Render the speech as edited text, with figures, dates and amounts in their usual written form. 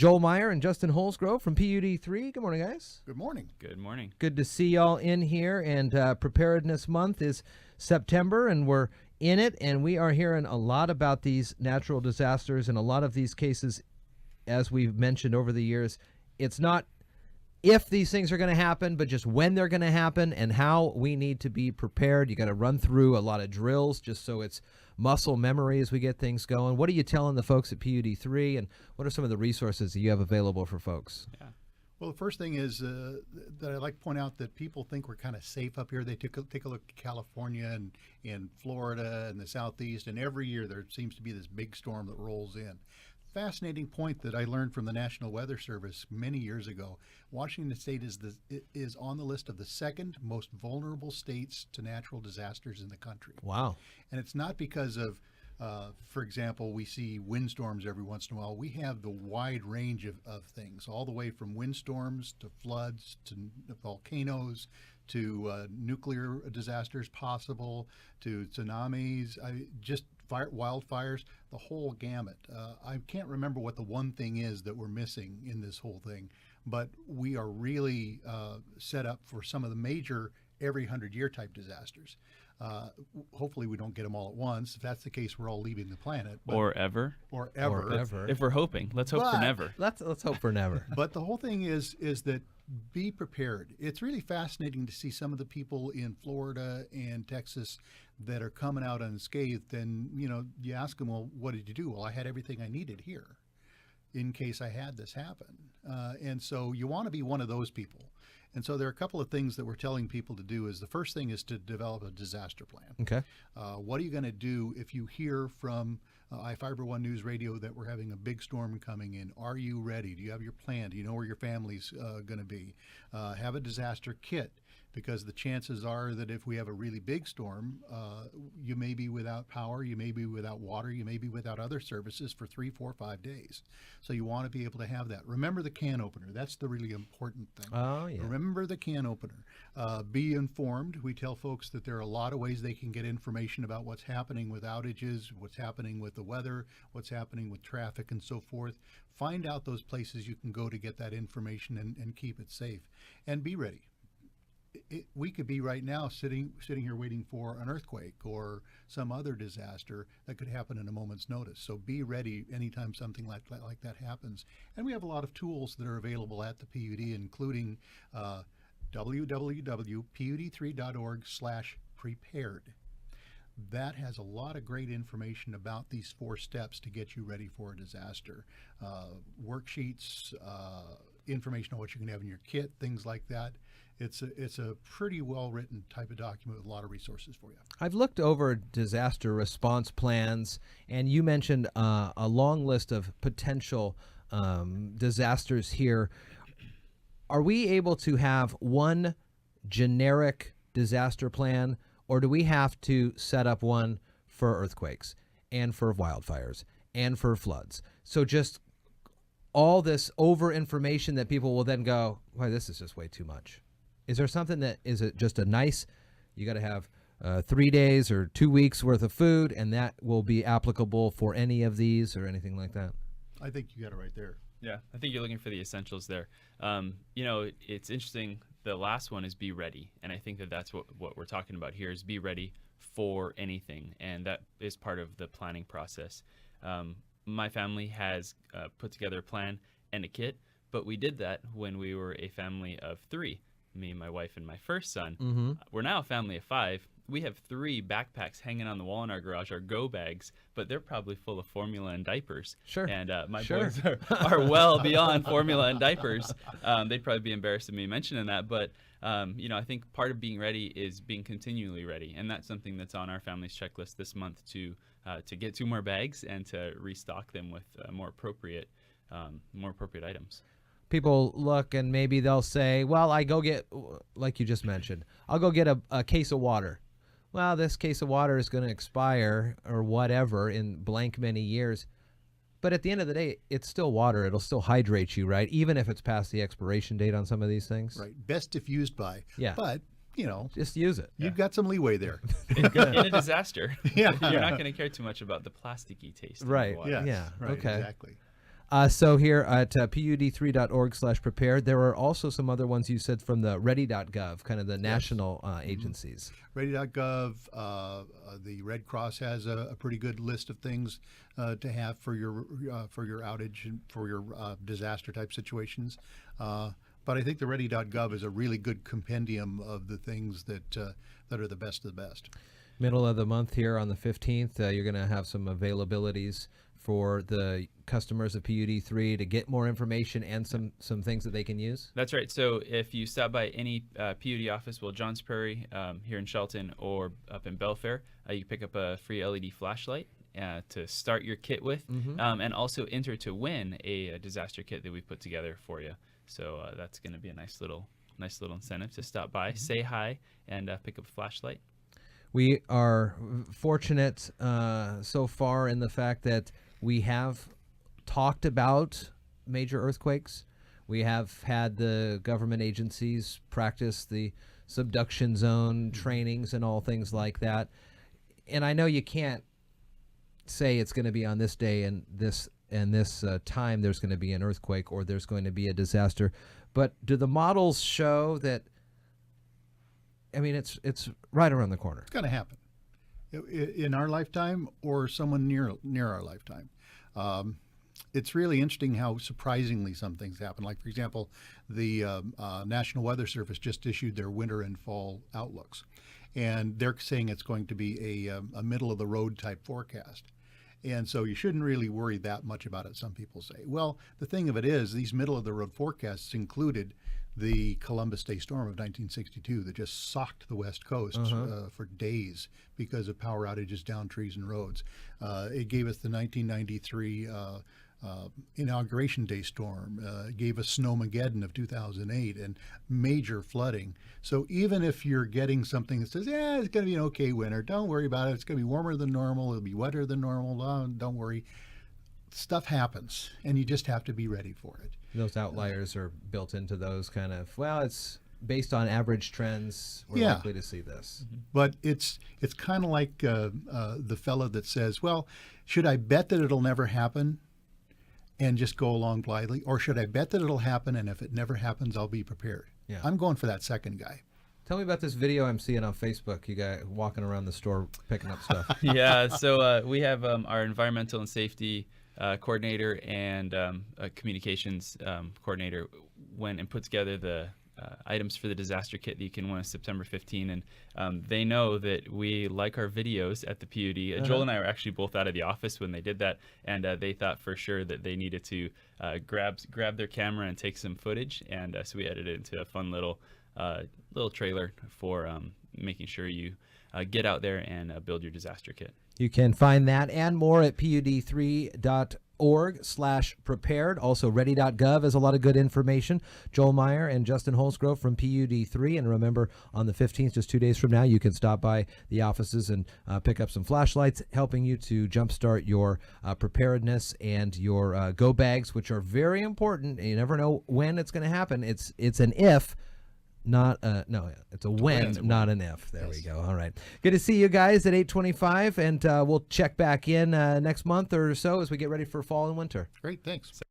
Joel Myer and Justin Holzgrove from PUD3. Good morning, guys. Good morning. Good morning. Good to see y'all in here. And Preparedness Month is September, and we're in it. And we are hearing a lot about these natural disasters, and a lot of these cases, as we've mentioned over the years, it's not if these things are going to happen, but just when they're going to happen and how we need to be prepared. You got to run through a lot of drills just so it's muscle memory as we get things going. What are you telling the folks at PUD3, and what are some of the resources that you have available for folks? Yeah. Well, the first thing is that I'd like to point out that people think we're kind of safe up here. They take a look at California and Florida and the Southeast, and every year there seems to be this big storm that rolls in. Fascinating point that I learned from the National Weather Service many years ago. Washington State is on the list of the second most vulnerable states to natural disasters in the country. Wow. And it's not because of, for example, we see windstorms every once in a while. We have the wide range of things, all the way from windstorms to floods to volcanoes to nuclear disasters possible to tsunamis, wildfires, the whole gamut. I can't remember what the one thing is that we're missing in this whole thing, but we are really set up for some of the major every 100-year type disasters. Hopefully we don't get them all at once. If that's the case, we're all leaving the planet. Or ever. Or ever. If we're hoping. Let's hope for never. Let's hope for never. But the whole thing is that be prepared. It's really fascinating to see some of the people in Florida and Texas that are coming out unscathed. And, you ask them, well, what did you do? Well, I had everything I needed here in case I had this happen. And so you want to be one of those people. And so there are a couple of things that we're telling people to do. Is the first thing is to develop a disaster plan. Okay. What are you going to do if you hear from iFiber One News Radio that we're having a big storm coming in? Are you ready? Do you have your plan? Do you know where your family's going to be? Have a disaster kit, because the chances are that if we have a really big storm, you may be without power, you may be without water, you may be without other services for 3, 4, 5 days. So you want to be able to have that. Remember the can opener. That's the really important thing. Oh, yeah. Remember the can opener. Be informed. We tell folks that there are a lot of ways they can get information about what's happening with outages, what's happening with the weather, what's happening with traffic, and so forth. Find out those places you can go to get that information and keep it safe. And be ready. We could be right now sitting here waiting for an earthquake or some other disaster that could happen in a moment's notice. So be ready anytime something like that happens. And we have a lot of tools that are available at the PUD, including www.pud3.org/prepared. That has a lot of great information about these 4 steps to get you ready for a disaster. Worksheets, information on what you can have in your kit, things like that. It's a pretty well-written type of document with a lot of resources for you. I've looked over disaster response plans, and you mentioned a long list of potential disasters here. Are we able to have one generic disaster plan, or do we have to set up one for earthquakes and for wildfires and for floods? So just all this over information that people will then go, "Why, this is just way too much." Is there something that is it just a nice, you got to have 3 days or 2 weeks worth of food, and that will be applicable for any of these or anything like that? I think you got it right there. Yeah, I think you're looking for the essentials there. It's interesting. The last one is be ready. And I think that's what we're talking about here is be ready for anything. And that is part of the planning process. My family has put together a plan and a kit, but we did that when we were a family of 3. Me, my wife, and my first son. Mm-hmm. We're now a family of 5. We have 3 backpacks hanging on the wall in our garage, our go bags, but they're probably full of formula and diapers. Sure. And my boys are well beyond formula and diapers. They'd probably be embarrassed of me mentioning that, but I think part of being ready is being continually ready, and that's something that's on our family's checklist this month to get 2 more bags and to restock them with more appropriate items. People look and maybe they'll say, well, I go get, like you just mentioned, I'll go get a case of water. Well, this case of water is going to expire or whatever in blank many years. But at the end of the day, it's still water. It'll still hydrate you, right? Even if it's past the expiration date on some of these things. Right. Best if used by. Yeah. But, just use it. You've got some leeway there. In a disaster, Yeah. you're not going to care too much about the plasticky taste. Right. Of the water. Yes, Yeah. right, Okay. Exactly. So here at pud3.org/prepared, there are also some other ones you said from the ready.gov, kind of the national agencies. Ready.gov, the Red Cross has a pretty good list of things to have for your outage and for your disaster type situations. But I think the Ready.gov is a really good compendium of the things that are the best of the best. Middle of the month here on the 15th, you're going to have some availabilities for the customers of PUD3 to get more information and some things that they can use? That's right. So if you stop by any PUD office, Johns Prairie here in Shelton or up in Belfair, you can pick up a free LED flashlight to start your kit with, and also enter to win a disaster kit that we put together for you. So that's going to be a nice little incentive to stop by, say hi, and pick up a flashlight. We are fortunate so far in the fact that we have talked about major earthquakes. We have had the government agencies practice the subduction zone trainings and all things like that. And I know you can't say it's going to be on this day and this time there's going to be an earthquake or there's going to be a disaster. But do the models show that, I mean, it's right around the corner? It's going to happen in our lifetime or someone near our lifetime. It's really interesting how surprisingly some things happen. Like, for example, the National Weather Service just issued their winter and fall outlooks, and they're saying it's going to be a middle-of-the-road type forecast. And so you shouldn't really worry that much about it, some people say. Well, the thing of it is, these middle-of-the-road forecasts included the Columbus Day storm of 1962 that just socked the West Coast for days because of power outages down trees and roads. It gave us the 1993 Inauguration Day storm. It gave us Snowmageddon of 2008 and major flooding. So even if you're getting something that says, yeah, it's going to be an okay winter, don't worry about it. It's going to be warmer than normal. It'll be wetter than normal. Don't worry. Stuff happens, and you just have to be ready for it. Those outliers are built into those kind of, well, it's based on average trends. We're likely to see this. But it's kind of like the fellow that says, well, should I bet that it'll never happen and just go along blithely? Or should I bet that it'll happen, and if it never happens, I'll be prepared? Yeah. I'm going for that second guy. Tell me about this video I'm seeing on Facebook. You guys walking around the store picking up stuff. Yeah, so we have our environmental and safety coordinator and a communications coordinator went and put together the items for the disaster kit that you can win on September 15. And they know that we like our videos at the PUD. Joel and I were actually both out of the office when they did that, and they thought for sure that they needed to grab their camera and take some footage. And so we edited it into a fun little trailer for making sure you get out there and build your disaster kit. You can find that and more at pud3.org/prepared. Also, ready.gov has a lot of good information. Joel Myer and Justin Holzgrove from PUD3. And remember, on the 15th, just 2 days from now, you can stop by the offices and pick up some flashlights, helping you to jumpstart your preparedness and your go bags, which are very important. You never know when it's going to happen. It's an if. It's a when, not an if. There we go. All right. Good to see you guys at 8:25, and we'll check back in next month or so as we get ready for fall and winter. Great, thanks.